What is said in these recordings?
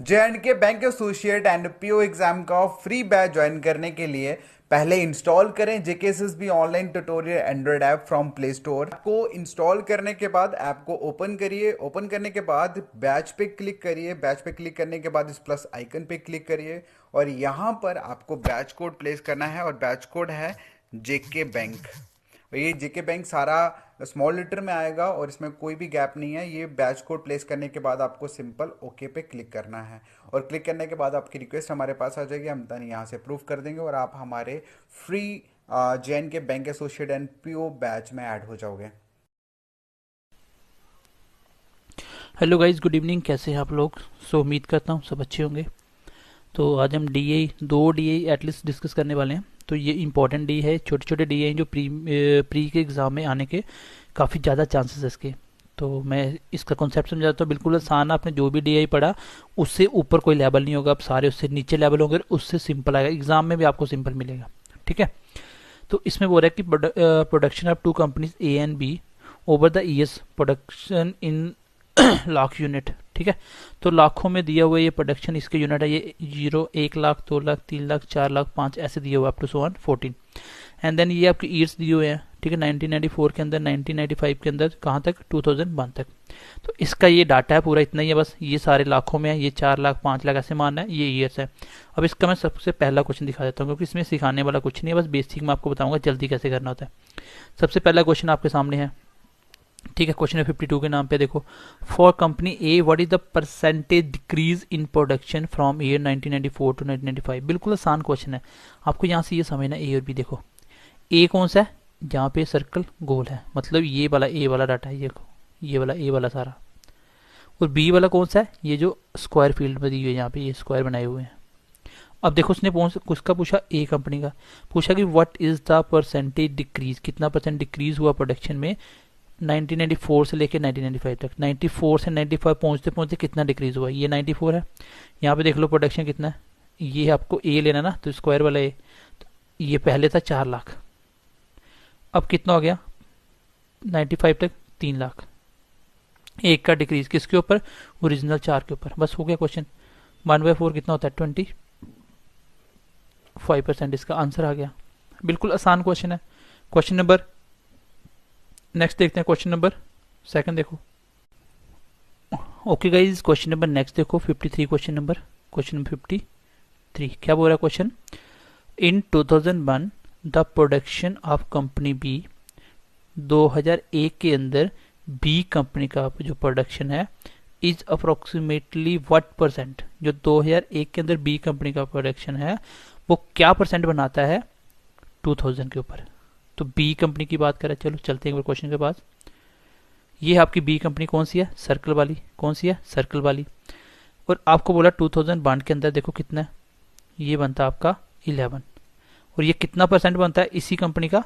J&K bank associate and PO exam का free batch join करने के लिए पहले इंस्टॉल करें JKSSB online tutorial Android app from play store को इंस्टॉल करने के बाद ऐप को ओपन करिए। ओपन करने के बाद बैच पे क्लिक करिए। बैच पे क्लिक करने के बाद इस प्लस आइकन पे क्लिक करिए और यहाँ पर आपको बैच कोड प्लेस करना है और बैच कोड है जेके बैंक। ये जेके बैंक सारा स्मॉल लेटर में आएगा और इसमें कोई भी गैप नहीं है। ये बैच कोड प्लेस करने के बाद आपको सिंपल ओके पे क्लिक करना है और क्लिक करने के बाद आपकी रिक्वेस्ट हमारे पास आ जाएगी। हम देन यहाँ से अप्रूव कर देंगे और आप हमारे free जे&के bank associate and PO batch में ऐड हो जाओगे। Hello guys, good evening. कैसे हैं आप लोग? उम्मीद करता हूँ सब अच्छे होंगे। तो आज हम डीए दो डीए एटलीस्ट डिस्कस करने वाले हैं। तो ये इंपॉर्टेंट डी है, छोटे छोटे डी हैं जो प्री के एग्ज़ाम में आने के काफ़ी ज़्यादा चांसेस है इसके। तो मैं इसका कॉन्सेप्ट समझाता हूँ। बिल्कुल आसान है, आपने जो भी डी पढ़ा उससे ऊपर कोई लेवल नहीं होगा। अब सारे उससे नीचे लेवल होंगे, उससे सिंपल आएगा। एग्जाम में भी आपको सिंपल मिलेगा, ठीक है। तो इसमें बोल रहा है कि production of two companies A and B over the years, production in lakh unit, ठीक है। तो लाखों में दिया हुआ ये प्रोडक्शन, इसके यूनिट है ये 0, 1 लाख, 2 लाख, 3 लाख, 4 लाख, 5 ऐसे दिए हुए अप टू 14। एंड देन ये आपके ईयर्स दिए हुए हैं, ठीक है। 1994 के अंदर, 1995 के अंदर, कहाँ तक? 2001 तक। तो इसका ये डाटा है पूरा, इतना ही है बस। ये सारे लाखों में है, ये 4 लाख, 5 लाख ऐसे मानना है, ये ईयर्स है। अब इसका मैं सबसे पहला क्वेश्चन दिखा देता हूँ, क्योंकि इसमें सिखाने वाला कुछ नहीं है, बस बेसिक मैं आपको बताऊंगा जल्दी कैसे करना होता है। सबसे पहला क्वेश्चन आपके सामने है, ठीक है। क्वेश्चन 52 के नाम पे देखो, for company A what is the percentage decrease in production from year 1994 to 1995। बिल्कुल आसान क्वेश्चन है, आपको यहाँ से ये समझना ए और बी। देखो ए कौन सा है? जहाँ पे सर्कल गोल है, मतलब ये वाला ए वाला डाटा है, ये वाला ए वाला सारा। और बी वाला कौन सा है? ये जो स्क्वायर फील्ड में दी हुई है, यहाँ पे ये स्क्वायर बनाए हुए हैं। अब देखो उसने उसका पूछा, ए कंपनी का पूछा कि what is the percentage decrease, कितना परसेंट डिक्रीज हुआ प्रोडक्शन में 1994 से लेकर 1995 तक। 94 से 95 पहुंचते पहुंचते कितना डिक्रीज हुआ? ये 94 है। यहाँ पे देख लो प्रोडक्शन कितना है, ये आपको ए लेना ना, तो स्क्वायर वाला ए। तो ये पहले था 4 लाख, अब कितना हो गया 95 तक? 3 लाख। एक का डिक्रीज किसके ऊपर? ओरिजिनल 4 के ऊपर। बस हो गया क्वेश्चन। 1/4 कितना होता है? 25%। इसका आंसर आ गया। बिल्कुल आसान क्वेश्चन है। क्वेश्चन नंबर नेक्स्ट देखते हैं, क्वेश्चन नंबर सेकंड देखो। Okay guys, question number next देखो, 53 क्वेश्चन नंबर 53। क्या बोल रहा है question? In 2001 the production of company B, 2001 के अंदर बी कंपनी का जो प्रोडक्शन है इज अप्रोक्सीमेटली व्हाट परसेंट। जो 2001 के अंदर बी कंपनी का प्रोडक्शन है वो क्या परसेंट बनाता है 2000 के ऊपर। तो बी कंपनी की बात करें, चलो चलते हैं एक बार क्वेश्चन के पास। ये आपकी बी कंपनी कौन सी है? सर्कल वाली। कौन सी है? सर्कल वाली। और आपको बोला 2001 के अंदर देखो कितना है, ये बनता है आपका 11। और ये कितना परसेंट बनता है इसी कंपनी का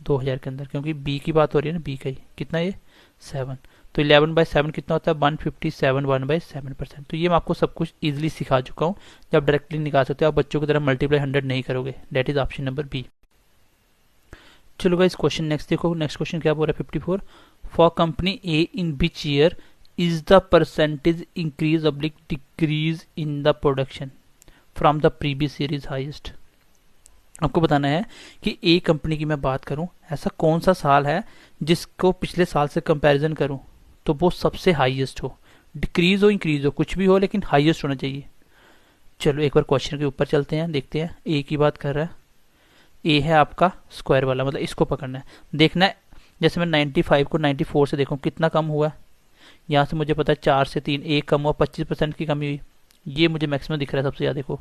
2000 के अंदर, क्योंकि बी की बात हो रही है ना, बी का ही कितना, ये 7। तो 11/7 कितना होता है? 157, 1/7%। तो ये मैं आपको सब कुछ इजिली सिखा चुका हूँ, जब डायरेक्टली निकाल सकते हो। आप बच्चों की तरह मल्टीप्लाई 100 नहीं करोगे। That is option number B. चलो गाइस क्वेश्चन नेक्स्ट देखो। नेक्स्ट क्वेश्चन क्या बोल रहा है? 54, for company A in which year is the percentage increase oblique decrease in the production from the previous year is highest. आपको बताना है कि ए कंपनी की मैं बात करूं, ऐसा कौन सा साल है जिसको पिछले साल से कंपैरिजन करूं तो वो सबसे हाईएस्ट हो। डिक्रीज हो, इंक्रीज हो, कुछ भी हो, लेकिन हाईएस्ट होना चाहिए। चलो एक बार क्वेश्चन के ऊपर चलते हैं, देखते हैं। ए की बात कर रहा है, ए है आपका स्क्वायर वाला, मतलब इसको पकड़ना है, देखना है। जैसे मैं 95 को 94 से देखूं कितना कम हुआ है। यहाँ से मुझे पता है 4 से 3 एक कम हुआ, 25% की कमी हुई। ये मुझे मैक्सिमम दिख रहा है सबसे ज्यादा। देखो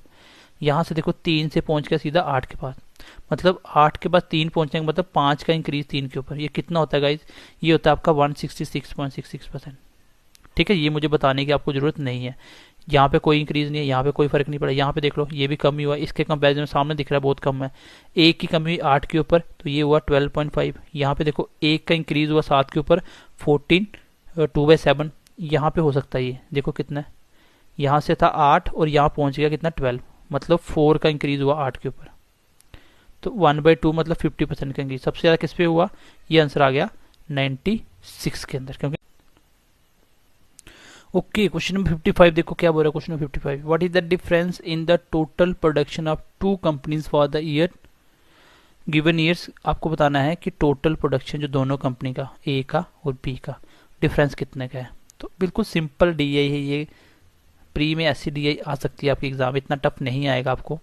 यहाँ से देखो 3 से पहुंच गया सीधा 8 के पास, मतलब 8 के बाद 3 पहुंचने का मतलब 5 का इंक्रीज 3 के ऊपर। ये कितना होता है गाइज? ये होता है आपका 166.66%। ठीक है, ये मुझे बताने की आपको जरूरत नहीं है। यहाँ पे कोई इंक्रीज नहीं है, यहाँ पे कोई फर्क नहीं पड़ा। यहाँ पे देख लो ये भी कम ही हुआ, इसके कंपैरिजन में सामने दिख रहा है बहुत कम है। एक की कमी 8 के ऊपर, तो ये हुआ 12.5। यहाँ पे देखो एक का इंक्रीज हुआ 7 के ऊपर, 14, 2/7। यहाँ पे हो सकता है, ये देखो कितना है, यहाँ से था 8 और यहाँ पहुंच गया कितना 12, मतलब 4 का इंक्रीज हुआ 8 के ऊपर। तो 1/2 मतलब 50% का इंक्रीज। सबसे ज्यादा किस पे हुआ? ये आंसर आ गया 96 के अंदर, क्योंकि ओके, क्वेश्चन नंबर 55 देखो क्या बोल रहा है। Question number 55, what is the difference in the total production of two companies for the year given years. आपको बताना है कि टोटल प्रोडक्शन जो दोनों कंपनी का, ए का और बी का, डिफरेंस कितने का है। तो बिल्कुल सिंपल डीआई है ये, प्री में ऐसी डीआई आ सकती है आपके एग्जाम, इतना टफ नहीं आएगा आपको,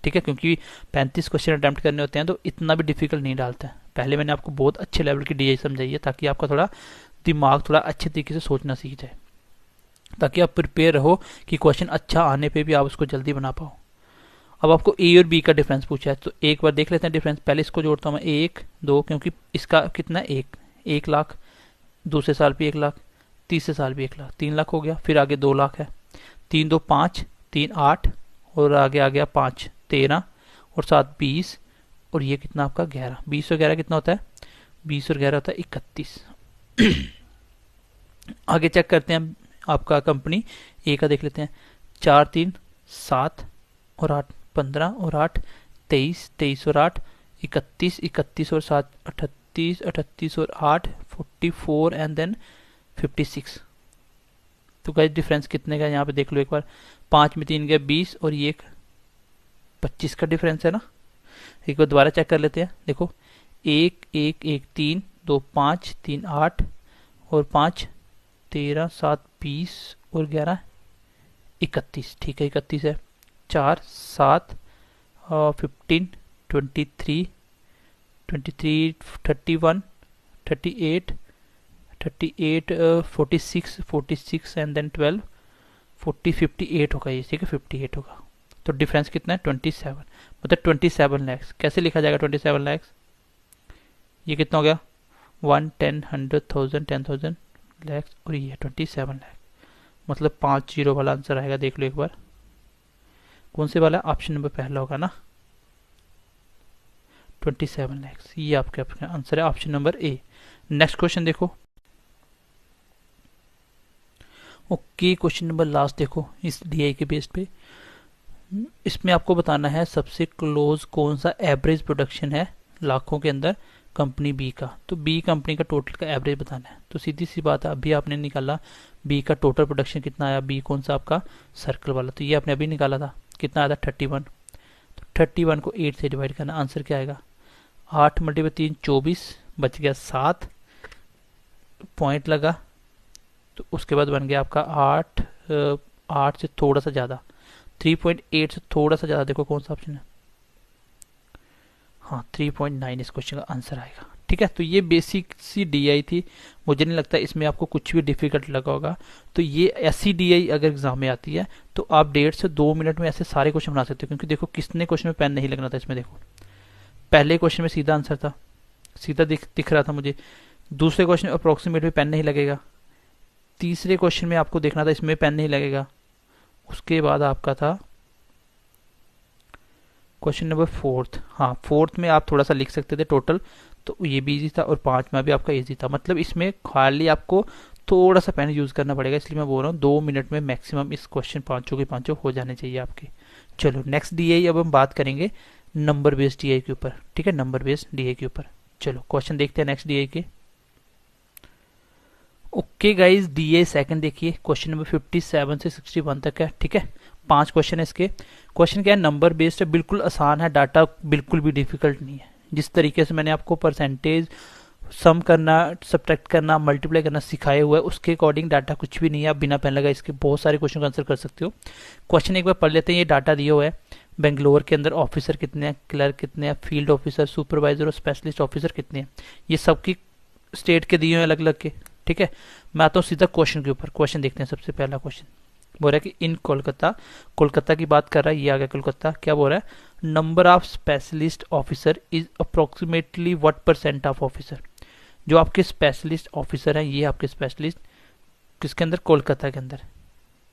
ठीक है, क्योंकि 35 क्वेश्चन अटेम्प्ट करने होते हैं तो इतना भी डिफिकल्ट नहीं डालते हैं। पहले मैंने आपको बहुत अच्छे लेवल की डीआई समझाई है ताकि आपका थोड़ा दिमाग थोड़ा अच्छे तरीके से सोचना सीख जाए, ताकि आप प्रिपेयर रहो कि क्वेश्चन अच्छा आने पे भी आप उसको जल्दी बना पाओ। अब आपको ए और बी का डिफरेंस पूछा है तो एक बार देख लेते हैं डिफरेंस। पहले इसको जोड़ता हूँ मैं, 1 2, क्योंकि इसका कितना, 1 लाख, दूसरे साल भी 1 लाख, तीसरे साल भी 1 लाख, 3 लाख हो गया। फिर आगे 2 लाख है, 3 2 5, 3 8, और आगे आ गया 5 13, और 7 20, और ये कितना आपका 11। 20 और 11 कितना होता है, 20 और 11 होता है 31। आगे चेक करते हैं आपका कंपनी ए का, देख लेते हैं। 4 3 7 और 8 15, और 8 23, 23 और 8 31, 31 और 7 38, 38 और 8 44, एंड देन 56। तो गाइस डिफरेंस कितने का यहाँ पे देख लो एक बार। 5 में 3 गया 20, और ये 25 का डिफरेंस है ना। एक बार दोबारा चेक कर लेते हैं, देखो 1 1 1 3 2 5 3 8, और 5 13 7 20, और 11 31, ठीक है 31 है। 4 7 15 23 23 31 38 38 46 46, एंड देन 12 40 58 होगा ये, ठीक है 58 होगा। तो डिफरेंस कितना है, 27, मतलब 27 लैक्स। कैसे लिखा जाएगा 27 लैक्स, ये कितना हो गया, 1 10 100 1000 10,000 लैक्स, और ये 27 लैक्स, मतलब 5 जीरो वाला आंसर आएगा। देख लो एक बार कौन से वाला, ऑप्शन नंबर पहला होगा ना, 27 लैक्स, ये आपका आंसर है option number A. Next question देखो। ओके, क्वेश्चन नंबर लास्ट देखो इस डीआई के बेस पे। इसमें आपको बताना है सबसे क्लोज कौन सा एवरेज प्रोडक्शन है लाखों के अंदर कंपनी बी का। तो बी कंपनी का टोटल का एवरेज बताना है। तो सीधी सी बात है, अभी आपने निकाला बी का टोटल प्रोडक्शन कितना आया, बी कौन सा आपका, सर्कल वाला, तो ये आपने अभी निकाला था, कितना आया था 31। तो 31 को 8 से डिवाइड करना, आंसर क्या आएगा, 8 × 3 24, बच गया 7 पॉइंट लगा, तो उसके बाद बन गया आपका 8 से थोड़ा सा ज़्यादा, 3.8 से थोड़ा सा ज़्यादा, देखो कौन सा ऑप्शन है, हाँ 3.9 इस क्वेश्चन का आंसर आएगा। ठीक है, तो ये बेसिक सी डीआई थी, मुझे नहीं लगता इसमें आपको कुछ भी डिफिकल्ट लगा होगा। तो ये ऐसी डीआई अगर एग्जाम में आती है तो आप 1.5 से 2 मिनट में ऐसे सारे क्वेश्चन बना सकते हो, क्योंकि देखो किसने क्वेश्चन में पेन नहीं लगना था इसमें, देखो पहले क्वेश्चन में सीधा आंसर था, सीधा दिख रहा था मुझे, दूसरे क्वेश्चन में अप्रोक्सीमेट में पेन नहीं लगेगा, तीसरे क्वेश्चन में आपको देखना था इसमें पेन नहीं लगेगा, उसके बाद आपका था क्वेश्चन नंबर 4th, हाँ 4th में आप थोड़ा सा लिख सकते थे टोटल, तो ये भी इजी था, और 5 में भी आपका इजी था। मतलब इसमें खाली आपको थोड़ा सा पेन यूज करना पड़ेगा, इसलिए मैं बोल रहा हूँ 2 मिनट में मैक्सिमम इस क्वेश्चन पांचों के पांचों हो जाने चाहिए आपके। चलो नेक्स्ट डीआई अब हम बात करेंगे नंबर बेस्ड डीआई के ऊपर, ठीक है, नंबर बेस्ड डीआई के ऊपर। चलो क्वेश्चन देखते हैं नेक्स्ट डीआई के। ओके गाइज, डीआई सेकंड देखिए, क्वेश्चन नंबर 57 से 61 तक है, ठीक है, 5 क्वेश्चन है इसके। क्वेश्चन क्या है, नंबर बेस्ड है, बिल्कुल आसान है, डाटा बिल्कुल भी डिफिकल्ट नहीं है। जिस तरीके से मैंने आपको परसेंटेज, सम करना, सब्ट्रैक्ट करना, मल्टीप्लाई करना सिखाए हुआ है, उसके अकॉर्डिंग डाटा कुछ भी नहीं है। आप बिना पेन लगा इसके बहुत सारे क्वेश्चन का आंसर कर सकते हो। क्वेश्चन एक बार पढ़ लेते हैं। ये डाटा दिया हुआ है, बेंगलोर के अंदर ऑफिसर कितने हैं, क्लर्क कितने हैं, फील्ड ऑफिसर, सुपरवाइजर और स्पेशलिस्ट ऑफिसर कितने हैं, ये सबकी स्टेट के दिए हुए अलग अलग के, ठीक है। मैं आता हूँ सीधा क्वेश्चन के ऊपर। क्वेश्चन देखते हैं, सबसे पहला क्वेश्चन बोल रहा है कि इन कोलकाता, कोलकाता की बात कर रहा है, ये आ गया कोलकाता। क्या बोल रहा है, number of specialist officer is approximately what % of officer. जो आपके स्पेशलिस्ट ऑफिसर हैं, ये आपके स्पेशलिस्ट किसके अंदर, कोलकाता के अंदर,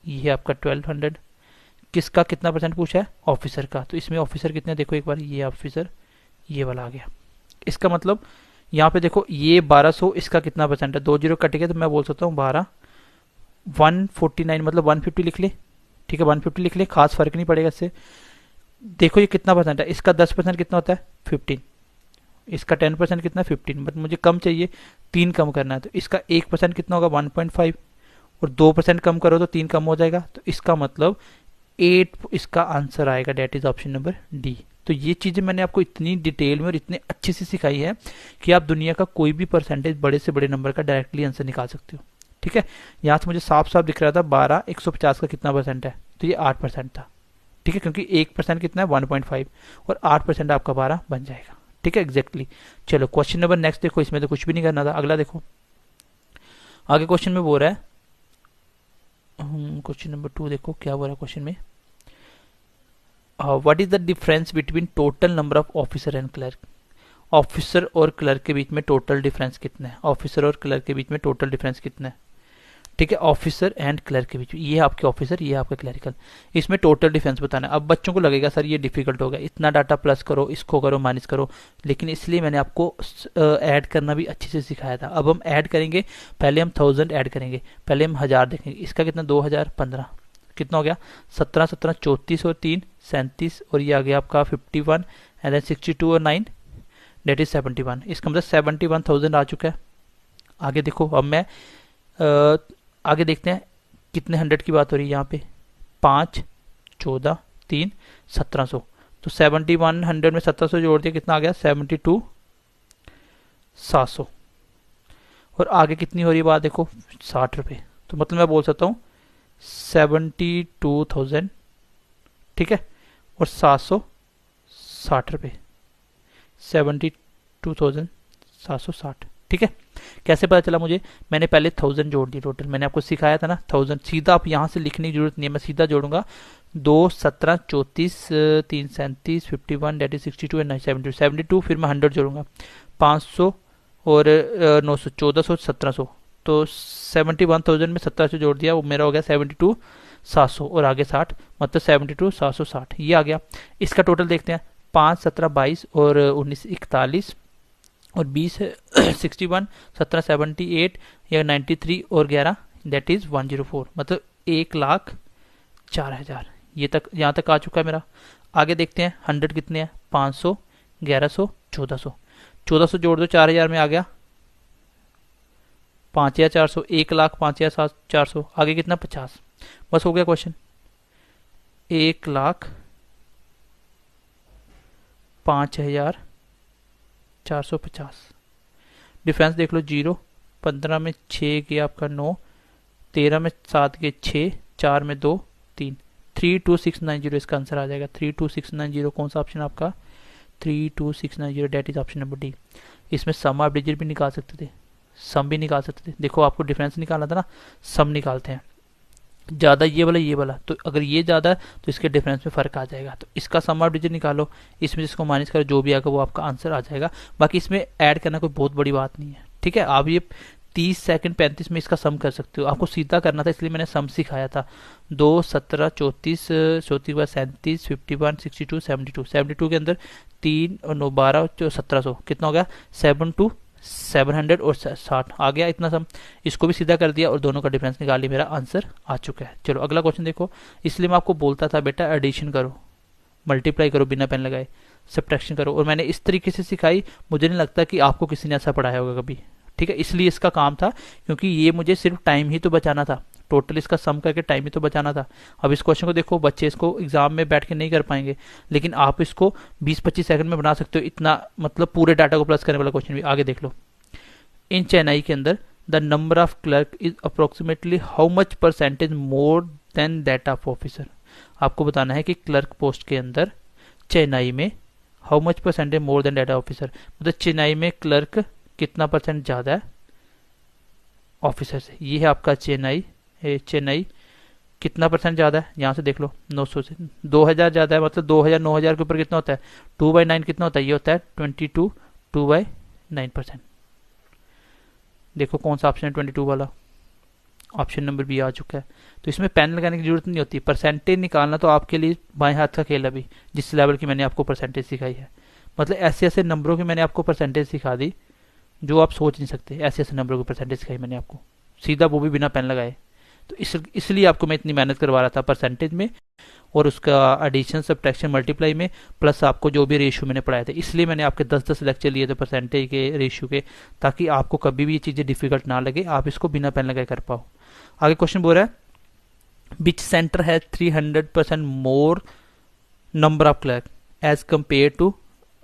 ये आपका 1200। किसका कितना % पूछा है, ऑफिसर का। तो इसमें ऑफिसर कितने, देखो एक बार, ये ऑफिसर ये वाला आ गया। इसका मतलब यहाँ पे देखो ये 1200, इसका कितना % है, 2 जीरो कट गया, तो मैं बोल सकता हूँ 12, 149 मतलब 150 लिख ले, ठीक है 150 लिख ले, खास फर्क नहीं पड़ेगा इससे। देखो ये कितना % है, इसका 10% कितना होता है 15, इसका 10% कितना 15, बट मुझे कम चाहिए, 3 कम करना है, तो इसका 1% कितना होगा 1.5, और 2% कम करो तो 3 कम हो जाएगा, तो इसका मतलब 8 इसका आंसर आएगा, that is option number D. तो ये चीजें मैंने आपको इतनी डिटेल में और इतने अच्छे से सिखाई है कि आप दुनिया का कोई भी परसेंटेज बड़े से बड़े नंबर का डायरेक्टली आंसर निकाल सकते हो। ठीक है, यहाँ से मुझे साफ साफ दिख रहा था 12 150 का कितना परसेंट है, तो ये 8% था। ठीक है, क्योंकि 1% कितना है 1.5 और 8% आपका 12 बन जाएगा। ठीक है, एग्जैक्टली। चलो क्वेश्चन नंबर नेक्स्ट देखो, इसमें तो कुछ भी नहीं करना था। अगला देखो, आगे क्वेश्चन में बोल रहा है, क्वेश्चन नंबर 2 देखो क्या बोल रहा है क्वेश्चन में। What is the difference between total number of officer and clerk. Officer और क्लर्क के बीच में टोटल डिफरेंस कितना है, ऑफिसर और क्लर्क के बीच में टोटल डिफरेंस कितना है। ठीक है, ऑफिसर एंड क्लर्क के बीच में, ये आपके ऑफिसर, ये आपका क्लरिकल, इसमें टोटल डिफरेंस बताना है। अब बच्चों को लगेगा सर ये डिफिकल्ट होगा, इतना डाटा प्लस करो, इसको करो, माइनस करो, लेकिन इसलिए मैंने आपको ऐड करना भी अच्छे से सिखाया था। अब हम ऐड करेंगे, पहले हम 1000 ऐड करेंगे, पहले हम 1000 देखेंगे, इसका कितना 2015 कितना हो गया 17 17 34 और 3 37 और ये आ गया आपका 51 एंड देन 62 और 9 डेट इज 71। इसका मतलब 71,000 आ चुका है। आगे देखो, अब मैं आगे देखते हैं कितने 100 की बात हो रही है यहाँ पे, 5 14 3 1700, तो 7100 में 1700 जोड़ दिया, कितना आ गया 72 700। और आगे कितनी हो रही है बात देखो 60 रुपये, तो मतलब मैं बोल सकता हूँ 72,000। ठीक है, और 760 रुपये, 72,760। ठीक है, कैसे पता चला मुझे, मैंने पहले 1000 जोड़ दिए टोटल, मैंने आपको सिखाया था ना 1000, सीधा आप यहाँ से लिखने की जरूरत नहीं है, मैं सीधा जोड़ूंगा 2 17 34 3 37 51 डेट इज 62 एंड 72, फिर मैं 100 जोड़ूंगा 500 और 900 1400 1700, तो 71,000 में 1700 जोड़ दिया, वो मेरा हो गया 72,700 और आगे 60, मतलब 72,760 ये आ गया। इसका टोटल देखते हैं, 5 17 22 और 19 41 और 20 61 17 78 या 93 और 11 दैट इज 104, मतलब 1,04,000 ये तक, यहाँ तक आ चुका है मेरा। आगे देखते हैं 100 कितने हैं, 500 1100 1400, 1400 जोड़ दो 4000 में आ गया 5,400, 1,05,400, आगे कितना 50, बस हो गया क्वेश्चन। 1,05,450, डिफरेंस देख लो 0, 15 में 6 गया आपका 9, 13 में 7 गए 6, 4 में 2 3, 32690 इसका आंसर आ जाएगा। 32690 कौन सा ऑप्शन आपका, 32690 that is option number D. इसमें सम आप डिजिट भी निकाल सकते थे, सम भी निकाल सकते थे। देखो आपको डिफरेंस निकालना था ना, सम निकालते हैं, ज़्यादा ये वाला, तो अगर ये ज़्यादा है तो इसके डिफरेंस में फ़र्क आ जाएगा, तो इसका सम आप डिजिट निकालो, इसमें जिसको माइनस करो जो भी आएगा वो आपका आंसर आ जाएगा। बाकी इसमें ऐड करना कोई बहुत बड़ी बात नहीं है। ठीक है, आप ये 30 सेकंड 35 में इसका सम कर सकते हो, आपको सीधा करना था इसलिए मैंने सम सिखाया था। 2 17 34 34 बाद 37 51 62 72, 72 के अंदर 3 और 9 12 1700 कितना हो गया 700 और 60 आ गया इतना सम, इसको भी सीधा कर दिया और दोनों का डिफरेंस निकाल लिया, मेरा आंसर आ चुका है। चलो अगला क्वेश्चन देखो, इसलिए मैं आपको बोलता था बेटा एडिशन करो, मल्टीप्लाई करो बिना पेन लगाए, सब्ट्रैक्शन करो, और मैंने इस तरीके से सिखाई, मुझे नहीं लगता कि आपको किसी ने ऐसा पढ़ाया होगा कभी। ठीक है, इसलिए इसका काम था, क्योंकि ये मुझे सिर्फ टाइम ही तो बचाना था, टोटल इसका सम करके टाइम ही तो बचाना था। अब इस क्वेश्चन को देखो, बच्चे इसको एग्जाम में बैठ के नहीं कर पाएंगे, लेकिन आप इसको 20-25 सेकंड में बना सकते हो, इतना मतलब पूरे डाटा को प्लस करने वाला क्वेश्चन भी। आगे देख लो, इन चेन्नई के अंदर the number of clerk is approximately how much percentage more than that of officer. आपको बताना है कि क्लर्क पोस्ट के अंदर चेन्नई में how much percentage more than that of officer, मतलब चेन्नई में क्लर्क कितना परसेंट ज्यादा है ऑफिसर से। ये है आपका चेन्नई, चेन्नई कितना परसेंट ज्यादा है, यहाँ से देख लो 900 से 2000 ज्यादा है, मतलब 2000 9000 के ऊपर कितना होता है 2/9 कितना होता है, ये होता है 22 2/9%। देखो कौन सा ऑप्शन है 22 वाला, ऑप्शन नंबर बी आ चुका है। तो इसमें पेन लगाने की जरूरत नहीं होती, परसेंटेज निकालना तो आपके लिए बाएं हाथ का खेल अभी, जिस लेवल की मैंने आपको परसेंटेज सिखाई है, मतलब ऐसे ऐसे नंबरों की मैंने आपको परसेंटेज सिखा दी जो आप सोच नहीं सकते, ऐसे ऐसे नंबरों की परसेंटेज सिखाई मैंने आपको सीधा, वो भी बिना पेन लगाए। तो इसलिए आपको मैं इतनी मेहनत करवा रहा था परसेंटेज में और उसका एडिशन सब्ट्रैक्शन मल्टीप्लाई में, प्लस आपको जो भी रेशियो मैंने पढ़ाए थे, इसलिए मैंने आपके 10-10 लेक्चर लिए थे परसेंटेज के रेशियो के, ताकि आपको कभी भी ये चीज़ें डिफिकल्ट ना लगे, आप इसको बिना पेन लगाए कर पाओ। आगे क्वेश्चन बोल रहा है विच सेंटर है 300% more number of clerk as compare to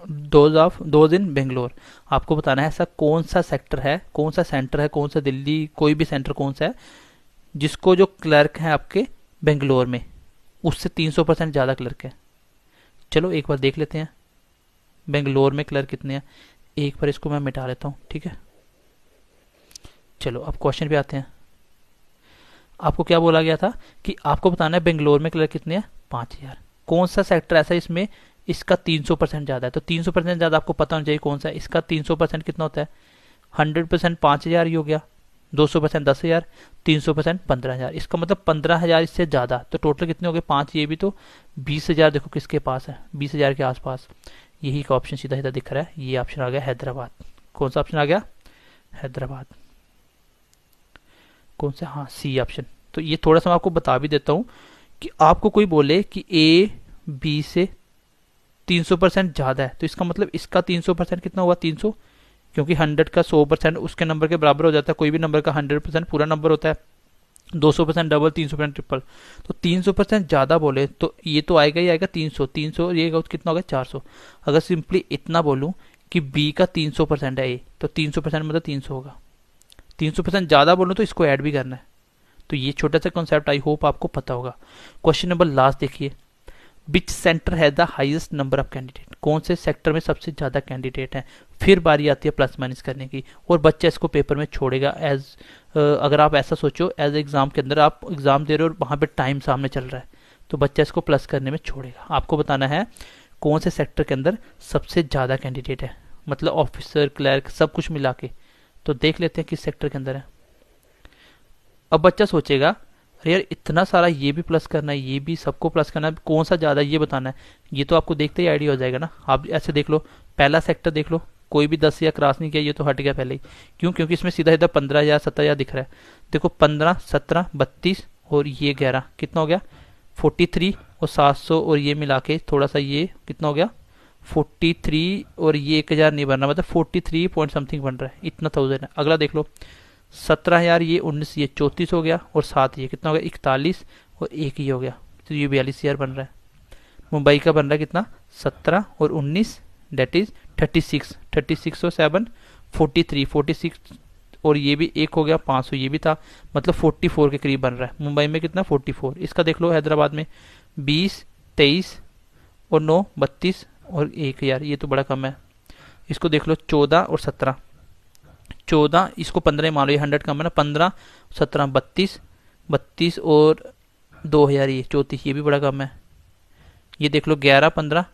those in Bangalore. आपको बताना है ऐसा कौन सा सेक्टर है, कौन सा सेंटर है, कौन सा दिल्ली कोई भी सेंटर कौन सा है जिसको जो क्लर्क है आपके बेंगलोर में उससे 300% ज्यादा क्लर्क है। चलो एक बार देख लेते हैं बेंगलोर में क्लर्क कितने हैं। एक बार इसको मैं मिटा लेता हूं, ठीक है। चलो अब क्वेश्चन पे आते हैं। आपको क्या बोला गया था कि आपको बताना है बेंगलोर में क्लर्क कितने हैं, 5000। कौन सा सेक्टर ऐसा इसमें इसका 300% ज्यादा है, तो 300% ज्यादा आपको पता होना चाहिए कौन सा है। इसका 300% कितना होता है, 100% 5000 ही हो गया, 200% 10,000, 300% 15,000। इसका मतलब 15,000 इससे ज्यादा, तो टोटल कितने हो गए 5, ये भी तो 20,000 देखो किसके पास है, 20,000 के आसपास। यही का ऑप्शन सीधा सीधा दिख रहा है, ये ऑप्शन आ गया हैदराबाद। कौन सा ऑप्शन आ गया, हैदराबाद। कौन सा, हाँ सी ऑप्शन। तो ये थोड़ा सा मैं आपको बता भी देता हूं कि आपको कोई बोले कि ए बी से 300% ज्यादा है तो इसका मतलब इसका 300% कितना हुआ, 300, क्योंकि 100 का 100% उसके नंबर के बराबर हो जाता है। कोई भी नंबर का 100% पूरा नंबर होता है, 200% डबल, 300% ट्रिपल। तो 300% ज्यादा बोले तो ये तो आएगा ही आएगा 300, 300 ये कितना हो गया 400। अगर सिंपली इतना बोलूं कि बी का 300% है ए, तो 300% मतलब 300 होगा। 300% ज्यादा बोलूं तो इसको ऐड भी करना है। तो ये छोटा सा कॉन्सेप्ट आई होप आपको पता होगा। क्वेश्चन नंबर लास्ट देखिए, विच सेंटर है the highest number of candidate. कौन से सेक्टर में सबसे ज्यादा कैंडिडेट हैं। फिर बारी आती है प्लस माइनस करने की और बच्चा इसको पेपर में छोड़ेगा। एज अगर आप ऐसा सोचो एज एग्जाम के अंदर आप एग्जाम दे रहे हो और वहां पे टाइम सामने चल रहा है तो बच्चा इसको प्लस करने में छोड़ेगा। आपको बताना है कौन से सेक्टर के अंदर सबसे ज्यादा कैंडिडेट है, मतलब ऑफिसर क्लर्क सब कुछ मिला के। तो देख लेते हैं किस सेक्टर के अंदर है। अब बच्चा सोचेगा अरे यार इतना सारा ये भी प्लस करना है, ये भी सबको प्लस करना है, कौन सा ज्यादा ये बताना है। ये तो आपको देखते ही आइडिया हो जाएगा ना। आप ऐसे देख लो, पहला सेक्टर देख लो, कोई भी 10 या क्रॉस नहीं किया, ये तो हट गया पहले ही। क्यों, क्योंकि इसमें सीधा सीधा 15,000 17,000 दिख रहा है। देखो 15 17 32 और ये 11 कितना हो गया 43 और 700 और ये मिला के थोड़ा सा ये कितना हो गया 43 और ये 1,000 नहीं बन रहा, मतलब 43 पॉइंट समथिंग बन रहा है, इतना 1000 है। अगला देख लो 17,000 ये 19 ये 34 हो गया और 7 ये कितना हो गया 41 और 1 ही हो गया, तो ये 42,000 बन रहा है। मुंबई का बन रहा है कितना 17 और 19 डेट इज 36 36 और 7 43 46 और ये भी 1 हो गया 500 ये भी था, मतलब 44 के करीब बन रहा है। मुंबई में कितना 44। इसका देख लो हैदराबाद में 20 23 और 9 32 और 1 यार ये तो बड़ा कम है। इसको देख लो 14 और 17 14 इसको 15 मान लो, ये 100 कम है ना, 15 17 32 32 और 2000 ये 34 ये भी बड़ा कम है। ये देख लो 11 15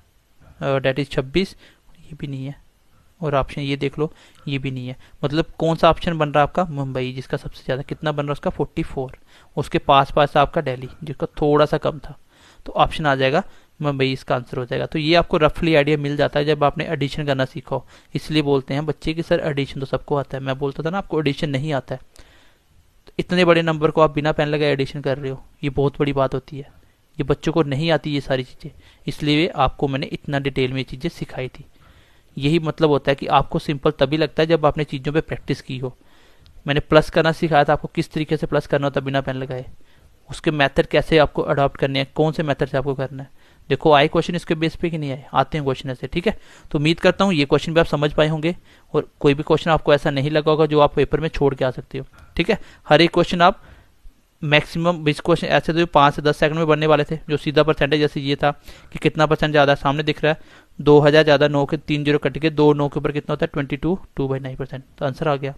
डेट इज 26 ये भी नहीं है। और ऑप्शन ये देख लो ये भी नहीं है। मतलब कौन सा ऑप्शन बन रहा है आपका मुंबई, जिसका सबसे ज्यादा कितना बन रहा है उसका 44। उसके पास पास आपका दिल्ली जिसका थोड़ा सा कम था, तो ऑप्शन आ जाएगा मुंबई, इसका आंसर हो जाएगा। तो ये आपको रफली आइडिया मिल जाता है जब आपने एडिशन करना सीखा हो। इसलिए बोलते हैं बच्चे कि सर एडिशन तो सबको आता है। मैं बोलता था ना आपको एडिशन नहीं आता है, तो इतने बड़े नंबर को आप बिना पेन लगाए एडिशन कर रहे हो, ये बहुत बड़ी बात होती है। ये बच्चों को नहीं आती ये सारी चीजें, इसलिए आपको मैंने इतना डिटेल में ये चीजें सिखाई थी। यही मतलब होता है कि आपको सिंपल तभी लगता है जब आपने चीजों पे प्रैक्टिस की हो। मैंने प्लस करना सिखाया था आपको, किस तरीके से प्लस करना होता है बिना पेन लगाए, उसके मेथड कैसे आपको अडॉप्ट करने हैं, कौन से मेथड से आपको करना है। देखो आए क्वेश्चन इसके बेस पे कि नहीं आए, आते हैं क्वेश्चन ऐसे, ठीक है। तो उम्मीद करता हूँ ये क्वेश्चन भी आप समझ पाए होंगे और कोई भी क्वेश्चन आपको ऐसा नहीं लगा होगा जो आप पेपर में छोड़ के आ सकते हो, ठीक है। हर एक क्वेश्चन आप मैक्सिमम 20 क्वेश्चन ऐसे तो 5 से 10 सेकंड में बनने वाले थे। जो सीधा परसेंटेज जैसे ये था कि कितना परसेंट ज्यादा सामने दिख रहा है, 2000 ज्यादा 9 के 3 जीरो कट के 2 9 के ऊपर कितना होता है 22 2/9%, तो आंसर आ गया।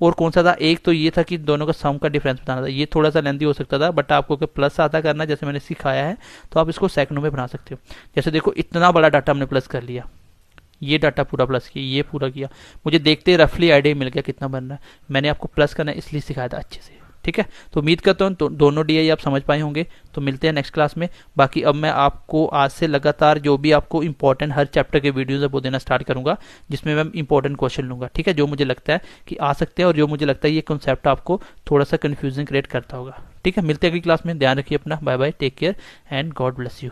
और कौन सा था, एक तो ये था कि दोनों का सम का डिफरेंस बताना था, ये थोड़ा सा लेंथी हो सकता था, बट आपको प्लस आता करना जैसे मैंने सिखाया है तो आप इसको सेकंडों में बना सकते हो। जैसे देखो इतना बड़ा डाटा हमने प्लस कर लिया, ये डाटा पूरा प्लस किया, ये पूरा किया, मुझे देखते रफली आइडिया मिल गया कितना बन रहा है। मैंने आपको प्लस करना इसलिए सिखाया था अच्छे से, ठीक है। तो उम्मीद करता हूँ तो दोनों डीआई आप समझ पाए होंगे। तो मिलते हैं नेक्स्ट क्लास में। बाकी अब मैं आपको आज से लगातार जो भी आपको इंपॉर्टेंट हर चैप्टर के वीडियोस है वो देना स्टार्ट करूंगा, जिसमें मैं इंपॉर्टेंट क्वेश्चन लूंगा, ठीक है, जो मुझे लगता है कि आ सकते हैं और जो मुझे लगता है ये कॉन्सेप्ट आपको थोड़ा सा कंफ्यूजन क्रिएट करता होगा, ठीक है। मिलते हैं अगली क्लास में, ध्यान रखिए अपना, bye bye, take care and God bless you.